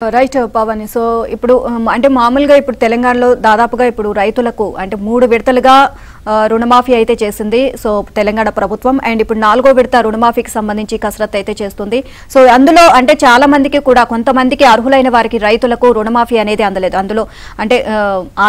Right Pawan. So ఇప్పుడు అంటే మామూలుగా ఇప్పుడు తెలంగాణలో దాదాపుగా ఇప్పుడు రైతులకు అంటే 3 విడతలుగా రుణమాఫీ అయితే చేసింది సో తెలంగాణ ప్రభుత్వం. అండ్ ఇప్పుడు 4వ విడత రుణమాఫీకి సంబంధించి కసరత్తు అయితే చేస్తుంది. సో అందులో అంటే చాలా మందికి కూడా కొంతమందికి అర్హులైన వారికి రైతులకు రుణమాఫీ అనేది అందలేదు. అందులో అంటే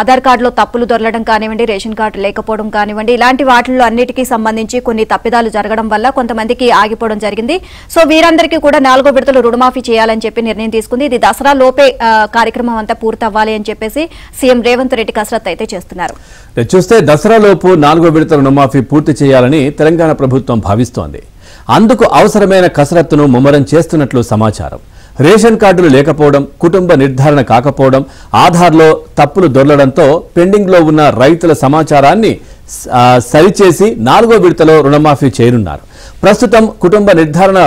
ఆధార్ కార్డులో తప్పులు దొరలడం కానివ్వండి, రేషన్ కార్డు లేకపోవడం కానివ్వండి, ఇలాంటి వాటిల్లో అన్నిటికీ సంబంధించి కొన్ని తప్పిదాలు జరగడం వల్ల కొంతమందికి ఆగిపోవడం జరిగింది. సో వీరందరికీ కూడా 4వ విడతలు రుణమాఫీ చేయాలని చెప్పి నిర్ణయం తీసుకుంది. ఇది దసరా లోపే కార్యక్రమం అంతా పూర్తి అవ్వాలి అని చెప్పేసి సీఎం రేవంత్ రెడ్డి కసరత్తు అయితే చేస్తున్నారు. చూస్తే దసరా లోపు 4వ విడత రుణమాఫీ పూర్తి చేయాలని తెలంగాణ ప్రభుత్వం భావిస్తోంది. అందుకు అవసరమైన కసరత్తును ముమ్మరం చేస్తున్నట్లు సమాచారం. రేషన్ కార్డులు లేకపోవడం, కుటుంబ నిర్ధారణ కాకపోవడం, ఆధార్లో తప్పులు దొరలడంతో పెండింగ్లో ఉన్న రైతుల సమాచారాన్ని సరిచేసి 4వ విడతలో రుణమాఫీ చేయనున్నారు. ప్రస్తుతం కుటుంబ నిర్ధారణ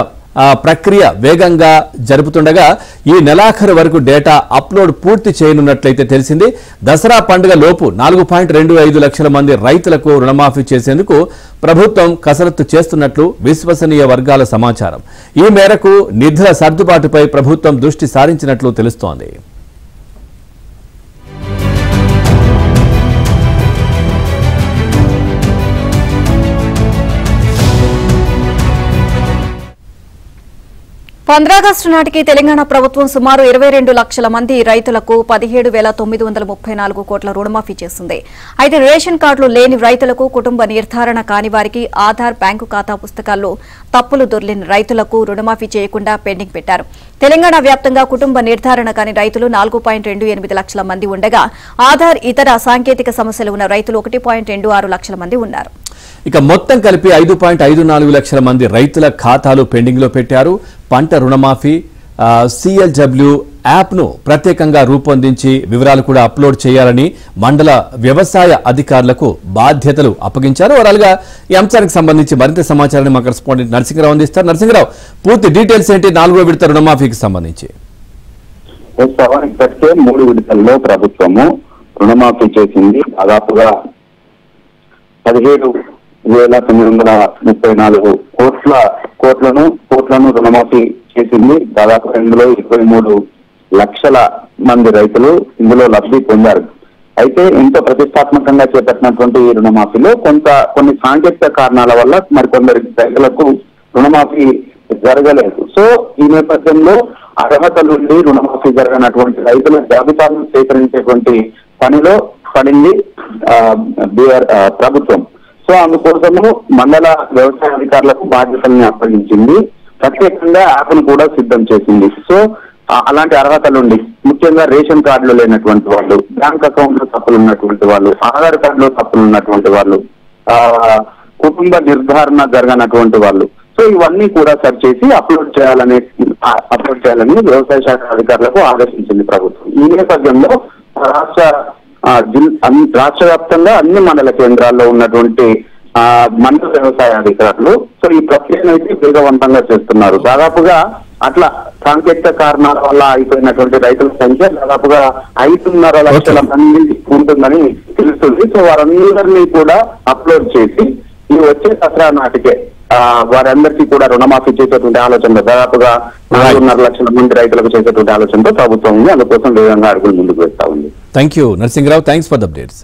ప్రక్రియ వేగంగా జరుపుతుండగా ఈ నెలాఖరు వరకు డేటా అప్లోడ్ పూర్తి చేయనున్నట్లయితే తెలిసింది. దసరా పండుగ లోపు 4.25 లక్షల మంది రైతులకు రుణమాఫీ చేసేందుకు ప్రభుత్వం కసరత్తు చేస్తున్నట్లు విశ్వసనీయ వర్గాల సమాచారం. ఈ మేరకు నిధుల సర్దుబాటుపై ప్రభుత్వం దృష్టి సారించినట్లు తెలుస్తోంది. ఆగస్టు నాటికి తెలంగాణ ప్రభుత్వం సుమారు 22 లక్షల మంది రైతులకు 17,934 కోట్ల రుణమాఫీ చేసింది. అయితే రేషన్ కార్డులు లేని రైతులకు, కుటుంబ నిర్ధారణ కాని వారికి, ఆధార్ బ్యాంకు ఖాతా పుస్తకాల్లో తప్పులు దొర్లిన రైతులకు రుణమాఫీ చేయకుండా పెండింగ్ పెట్టారు. తెలంగాణ వ్యాప్తంగా కుటుంబ నిర్ధారణ కాని రైతులు 4.28 లక్షల మంది ఉండగా ఆధార్ ఇతర సాంకేతిక సమస్యలు ఉన్న రైతులు 1.26 లక్షల మంది ఉన్నారు. ఇక మొత్తం కలిపి 5.54 లక్షల మంది రైతుల ఖాతాలు పెండింగ్ లో పెట్టారు. పంట రుణమాఫీ CLW యాప్ను ప్రత్యేకంగా రూపొందించి వివరాలు కూడా అప్లోడ్ చేయాలని మండల వ్యవసాయ అధికారులకు బాధ్యతలు అప్పగించారు. ఓవరాల్గా ఈ అంశానికి సంబంధించి మరింత సమాచారాన్ని మా కరెస్పాండెంట్ నరసింహరావు అందిస్తారు. నరసింహరావు, పూర్తి డీటెయిల్స్ ఏంటి 4వ విడత రుణమాఫీకి సంబంధించి? ఇప్పటికే 3 విడతల్లో ప్రభుత్వము రుణమాఫీ చేసింది. దాదాపుగా 17,934 కోట్లను రుణమాఫీ చేసింది. దాదాపు ఇందులో 23 లక్షల మంది రైతులు ఇందులో లబ్ధి పొందారు. అయితే ఎంతో ప్రతిష్టాత్మకంగా చేపట్టినటువంటి ఈ రుణమాఫీలో కొన్ని సాంకేతిక కారణాల వల్ల మరికొందరి రైతులకు రుణమాఫీ జరగలేదు. సో ఈ నేపథ్యంలో అర్హత నుండి రుణమాఫీ జరగనటువంటి రైతుల జాబితాను సేకరించేటువంటి పనిలో పడింది ప్రభుత్వం. సో అందుకోసము మండల వ్యవసాయ అధికారులకు బాధ్యతల్ని అప్పగించింది. ప్రత్యేకంగా యాప్ను కూడా సిద్ధం చేసింది. సో అలాంటి అర్హతలుండి ముఖ్యంగా రేషన్ కార్డులు లేనటువంటి వాళ్ళు, బ్యాంక్ అకౌంట్ లో తప్పులు ఉన్నటువంటి వాళ్ళు, ఆధార్ కార్డులో తప్పులు ఉన్నటువంటి వాళ్ళు, కుటుంబ నిర్ధారణ జరగనటువంటి వాళ్ళు, సో ఇవన్నీ కూడా సరిచేసి అప్లోడ్ చేయాలని వ్యవసాయ శాఖ అధికారులకు ఆదేశించింది ప్రభుత్వం. ఈ నేపథ్యంలో రాష్ట్ర వ్యాప్తంగా అన్ని మండల కేంద్రాల్లో ఉన్నటువంటి మండల వ్యవసాయ అధికారులు సో ఈ ప్రక్రియను అయితే వేగవంతంగా చేస్తున్నారు. దాదాపుగా అట్లా సాంకేతిక కారణాల వల్ల అయిపోయినటువంటి రైతుల సంఖ్య దాదాపుగా 5.5 లక్షల మంది ఉంటుందని తెలుస్తుంది. సో వారందరినీ కూడా అప్లోడ్ చేసి ఈ వచ్చే దసరా నాటికే వారందరికీ కూడా రుణమాఫీ చేసేటువంటి ఆలోచనలో దాదాపుగా 4.5 లక్షల మంది రైతులకు చేసేటువంటి ఆలోచనతో ప్రభుత్వం ఉంది. అందుకోసం వేగంగా అడుగులు ముందుకు వేస్తా ఉంది. Thank you Narasimharao, thanks for the updates.